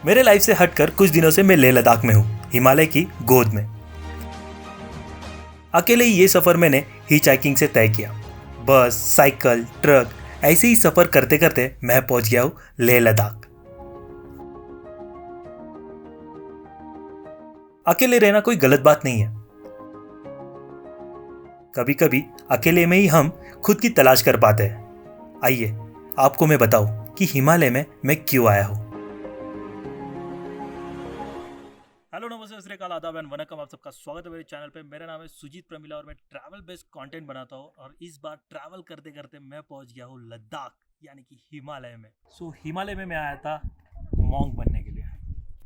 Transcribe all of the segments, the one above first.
मेरे लाइफ से हटकर कुछ दिनों से मैं लेह लद्दाख में हूँ, हिमालय की गोद में। अकेले ही ये सफ़र मैंने हिचहाइकिंग से तय किया। बस, साइकिल, ट्रक, ऐसे ही सफ़र करते करते मैं पहुंच गया हूँ लेह लद्दाख। अकेले रहना कोई गलत बात नहीं है। कभी कभी अकेले में ही हम खुद की तलाश कर पाते हैं। आइए आपको मैं बताऊं कि हिमालय में मैं क्यों आया हूं। हेलो, नमस्ते, सत श्री अकाल, आदाब एंड वनकम। आप सबका स्वागत है मेरे चैनल पे। मेरा नाम है सुजीत प्रमिला और मैं ट्रैवल बेस्ड कंटेंट बनाता हूँ। और इस बार ट्रैवल करते करते मैं पहुंच गया हूँ लद्दाख, यानी कि हिमालय में। हिमालय में मैं आया था मॉन्क बनने के लिए।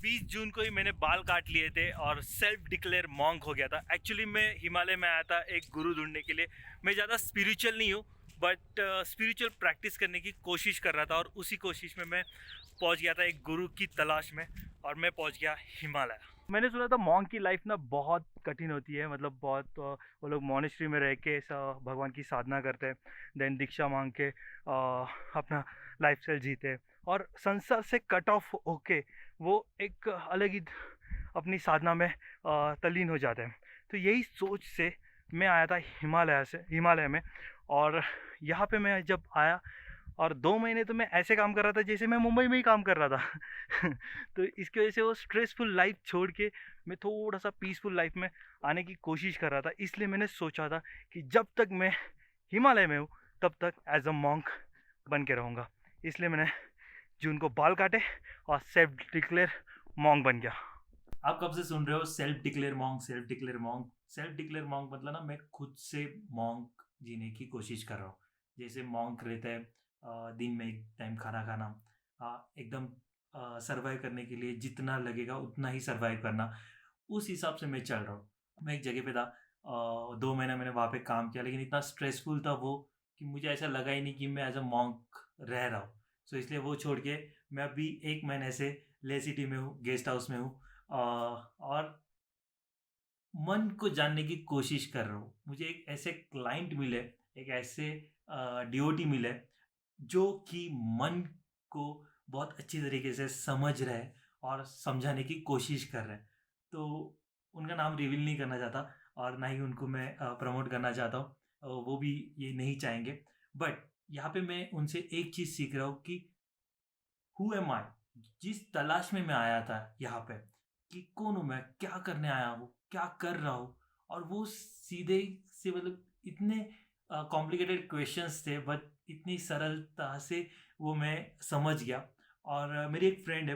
20 जून को ही मैंने बाल काट लिए थे और सेल्फ डिक्लेयर मॉन्क हो गया था। एक्चुअली मैं हिमालय में आया था एक गुरु ढूंढने के लिए। मैं ज़्यादा स्पिरिचुअल नहीं हूँ, बट स्पिरिचुअल प्रैक्टिस करने की कोशिश कर रहा था और उसी कोशिश में मैं पहुंच गया था एक गुरु की तलाश में, और मैं पहुंच गया हिमालय। मैंने सुना था मॉन्क की लाइफ ना बहुत कठिन होती है, मतलब बहुत वो लोग मॉनेस्ट्री में रह के भगवान की साधना करते हैं, देन दीक्षा मांग के अपना लाइफ स्टाइल जीते हैं, और संसार से कट ऑफ होके वो एक अलग ही अपनी साधना में तल्लीन हो जाते हैं। तो यही सोच से मैं आया था हिमालय में। और यहाँ पे मैं जब आया, और 2 महीने तो मैं ऐसे काम कर रहा था जैसे मैं मुंबई में ही काम कर रहा था। तो इसकी वजह से वो स्ट्रेसफुल लाइफ छोड़ के मैं थोड़ा सा पीसफुल लाइफ में आने की कोशिश कर रहा था। इसलिए मैंने सोचा था कि जब तक मैं हिमालय में हूँ तब तक एज अ मॉन्क बन के रहूँगा। इसलिए मैंने जून को बाल काटे और सेल्फ डिक्लेयर मॉन्क बन गया। आप कब से सुन रहे हो self declare monk, self declare monk? Self declare monk मतलब ना, मैं खुद से मॉन्क जीने की कोशिश कर रहा हूँ। जैसे मॉन्क रहता है दिन में एक टाइम खाना खाना, एकदम सर्वाइव करने के लिए जितना लगेगा उतना ही सर्वाइव करना, उस हिसाब से मैं चल रहा हूँ। मैं एक जगह पे था, 2 महीना मैंने वहाँ पे काम किया, लेकिन इतना स्ट्रेसफुल था वो कि मुझे ऐसा लगा ही नहीं कि मैं एज अ मॉन्क रह रहा हूँ। सो इसलिए वो छोड़ के मैं अभी 1 महीने से ले सिटी में हूँ, गेस्ट हाउस में हूँ, और मन को जानने की कोशिश कर रहा हूँ। मुझे एक ऐसे क्लाइंट मिले, एक ऐसे डीओटी मिले जो कि मन को बहुत अच्छी तरीके से समझ रहे हैं और समझाने की कोशिश कर रहे हैं। तो उनका नाम रिवील नहीं करना चाहता और ना ही उनको मैं प्रमोट करना चाहता हूँ, वो भी ये नहीं चाहेंगे। बट यहाँ पे मैं उनसे एक चीज़ सीख रहा हूँ कि हु एम आई, जिस तलाश में मैं आया था यहाँ पे, कि कौन हूँ मैं, क्या करने आया हूँ, क्या कर रहा हूँ। और वो सीधे से, मतलब इतने कॉम्प्लिकेटेड क्वेश्चंस थे, बट इतनी सरलता से वो मैं समझ गया। और मेरी एक फ्रेंड है,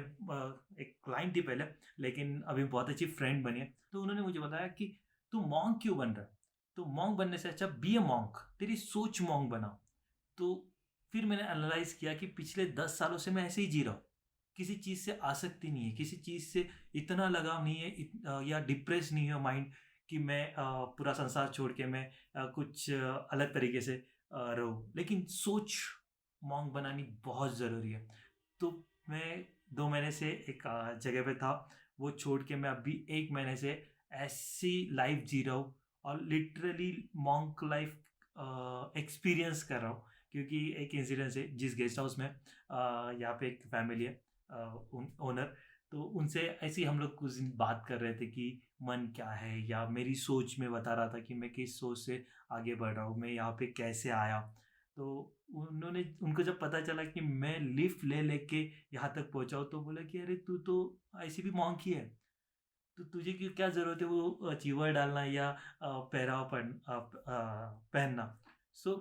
एक क्लाइंट थी पहले, लेकिन अभी बहुत अच्छी फ्रेंड बनी है। तो उन्होंने मुझे बताया कि तू मॉन्क क्यों बन रहा है, तो मॉन्क बनने से अच्छा बी ए मॉन्क, तेरी सोच मॉन्क बना। तो फिर मैंने एनालाइज किया कि पिछले 10 सालों से मैं ऐसे ही जी रहा हूँ। किसी चीज़ से आसक्ति नहीं है, किसी चीज़ से इतना लगाव नहीं है, या डिप्रेस नहीं है माइंड कि मैं पूरा संसार छोड़ के मैं कुछ अलग तरीके से रहूँ। लेकिन सोच मॉन्क बनानी बहुत ज़रूरी है। तो मैं 2 महीने से एक जगह पे था, वो छोड़ के मैं अभी 1 महीने से ऐसी लाइफ जी रहा हूँ, और लिटरली मॉन्क लाइफ एक्सपीरियंस कर रहा हूँ। क्योंकि एक इंसिडेंस है, जिस गेस्ट हाउस में यहाँ पे एक फैमिली है, ओनर, तो उनसे ऐसे ही हम लोग कुछ दिन बात कर रहे थे कि मन क्या है, या मेरी सोच में बता रहा था कि मैं किस सोच से आगे बढ़ रहा हूँ, मैं यहाँ पे कैसे आया। तो उनको जब पता चला कि मैं लिफ्ट ले लेके यहाँ तक पहुँचा हूँ, तो बोला कि अरे तू तो ऐसी भी मॉन्क ही है, तो तुझे की क्या ज़रूरत है वो चीवर डालना या पहरावा पहनना। सो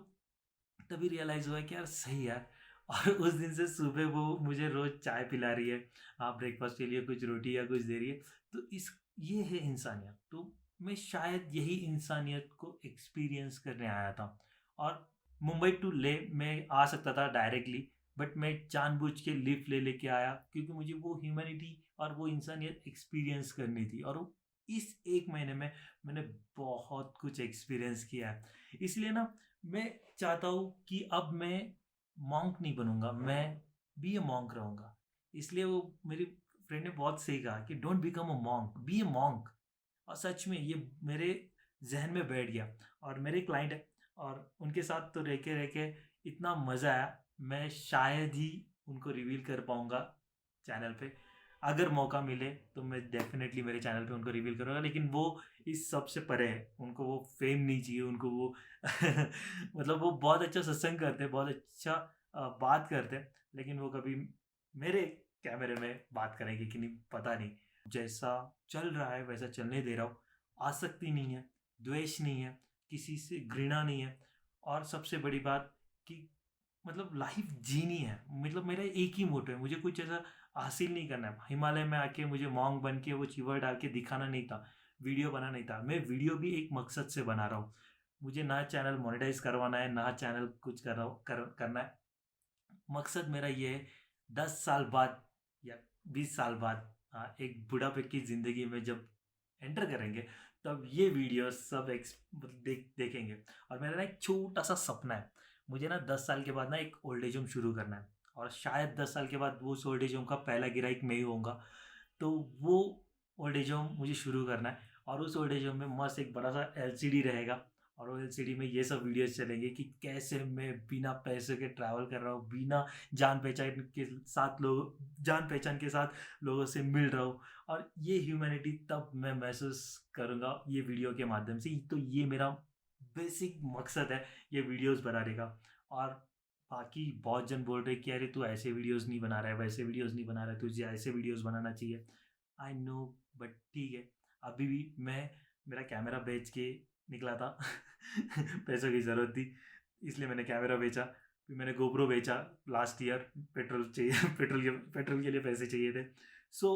तभी रियलाइज़ हुआ कि यार सही यार। और उस दिन से सुबह वो मुझे रोज़ चाय पिला रही है, ब्रेकफास्ट के लिए कुछ रोटी या कुछ दे रही है। तो इस ये है इंसानियत। तो मैं शायद यही इंसानियत को एक्सपीरियंस करने आया था। और मुंबई टू ले मैं आ सकता था डायरेक्टली, बट मैं जानबूझ के लिफ्ट ले लेके आया, क्योंकि मुझे वो ह्यूमैनिटी और वो इंसानियत एक्सपीरियंस करनी थी। और इस 1 महीने में मैंने बहुत कुछ एक्सपीरियंस किया है। इसलिए ना, मैं चाहता हूँ कि अब मैं मॉन्क नहीं बनूंगा, मैं बी ए मॉन्क रहूंगा। इसलिए वो मेरी फ्रेंड ने बहुत सही कहा कि don't become a monk, be a monk. और सच में ये मेरे जहन में बैठ गया। और मेरे क्लाइंट है, और उनके साथ तो रह के इतना मज़ा आया, मैं शायद ही उनको रिवील कर पाऊंगा चैनल पे। अगर मौका मिले तो मैं डेफिनेटली मेरे चैनल पे उनको रिवील करूँगा, लेकिन वो इस सब से परे है। उनको वो फेम नहीं चाहिए, उनको वो मतलब वो बहुत अच्छा सत्संग करते हैं, बहुत अच्छा बात करते हैं, लेकिन वो कभी मेरे कैमरे में बात करेंगे कि नहीं पता नहीं। जैसा चल रहा है वैसा चलने दे रहा हूँ। आसक्ति नहीं है, द्वेष नहीं है, किसी से घृणा नहीं है, और सबसे बड़ी बात कि मतलब लाइफ जीनी है। मतलब मेरा एक ही मोटो है, मुझे कुछ ऐसा हासिल नहीं करना है। हिमालय में आके मुझे मॉन्क बन के वो चिवर डाल के दिखाना नहीं था, वीडियो बनाना नहीं था। मैं वीडियो भी एक मकसद से बना रहा हूँ। मुझे ना चैनल मोनेटाइज करवाना है, ना चैनल कुछ कर रहा हूँ करना है। मकसद मेरा ये है, 10 साल बाद या 20 साल बाद, एक बुढ़ापे की ज़िंदगी में जब एंटर करेंगे, तब ये वीडियो सब देखेंगे। और मेरा ना एक छोटा सा सपना है, मुझे ना 10 साल के बाद ना एक ओल्ड एज होम शुरू करना है, और शायद 10 साल के बाद वो उस ओल्ड एज होम का पहला गिराइक मैं ही होऊंगा। तो वो ओल्ड एज होम मुझे शुरू करना है, और उस ओल्ड एज होम में मस्त एक बड़ा सा एलसीडी रहेगा, और वो एलसीडी में ये सब वीडियोस चलेंगे कि कैसे मैं बिना पैसे के ट्रैवल कर रहा हूँ, बिना जान पहचान के साथ लोगों से मिल रहा हूँ। और ये ह्यूमैनिटी तब मैं महसूस करूँगा ये वीडियो के माध्यम से। तो ये मेरा बेसिक मकसद है ये वीडियोस बनाने का। और बाकी बहुत जन बोल रहे कि अरे तू ऐसे वीडियोस नहीं बना रहा है, वैसे वीडियोस नहीं बना रहा है, तुझे ऐसे वीडियोस बनाना चाहिए। आई नो, बट ठीक है। अभी भी मैं मेरा कैमरा बेच के निकला था पैसों की ज़रूरत थी, इसलिए मैंने कैमरा बेचा। फिर मैंने गोप्रो बेचा लास्ट ईयर, पेट्रोल चाहिए पेट्रोल के लिए पैसे चाहिए थे। सो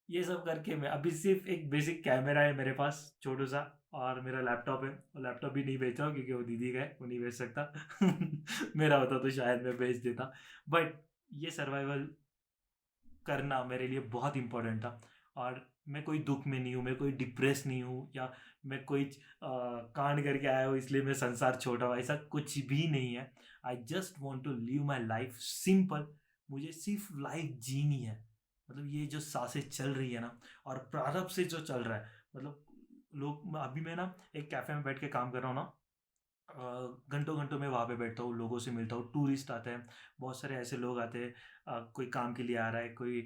ये सब करके मैं अभी सिर्फ एक बेसिक कैमरा है मेरे पास छोटू सा, और मेरा लैपटॉप है। और लैपटॉप भी नहीं बेच रहा हूँ क्योंकि वो दीदी का है, वो नहीं बेच सकता मेरा होता तो शायद मैं बेच देता। बट ये सर्वाइवल करना मेरे लिए बहुत इम्पोर्टेंट था। और मैं कोई दुख में नहीं हूँ, मैं कोई डिप्रेस नहीं हूँ, या मैं कोई कांड करके आया हूँ इसलिए मैं संसार छोड़ा हूँ, ऐसा कुछ भी नहीं है। I just want to live my life simple. मुझे सिर्फ लाइफ जीनी है। मतलब ये जो सांसें चल रही है ना, और प्रारंभ से जो चल रहा है, मतलब लोग, अभी मैं ना एक कैफ़े में बैठ के काम कर रहा हूँ ना, घंटों घंटों में वहाँ पे बैठता हूँ, लोगों से मिलता हूँ, टूरिस्ट आते हैं, बहुत सारे ऐसे लोग आते हैं, कोई काम के लिए आ रहा है, कोई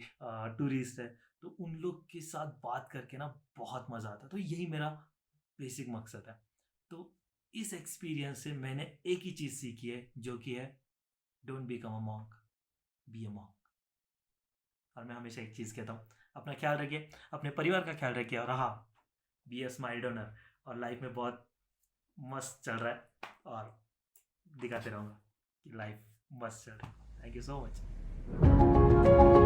टूरिस्ट है, तो उन लोग के साथ बात करके ना बहुत मज़ा आता है। तो यही मेरा बेसिक मकसद है। तो इस एक्सपीरियंस से मैंने एक ही चीज़ सीखी है, जो कि है don't become a monk, be a monk. और मैं हमेशा एक चीज़ कहता हूँ, अपना ख्याल रखिए, अपने परिवार का ख्याल रखिए, और हाँ, बी अ स्माइल डोनर। और लाइफ में बहुत मस्त चल रहा है, और दिखाते रहूँगा कि लाइफ मस्त चल रही है। Thank you so much.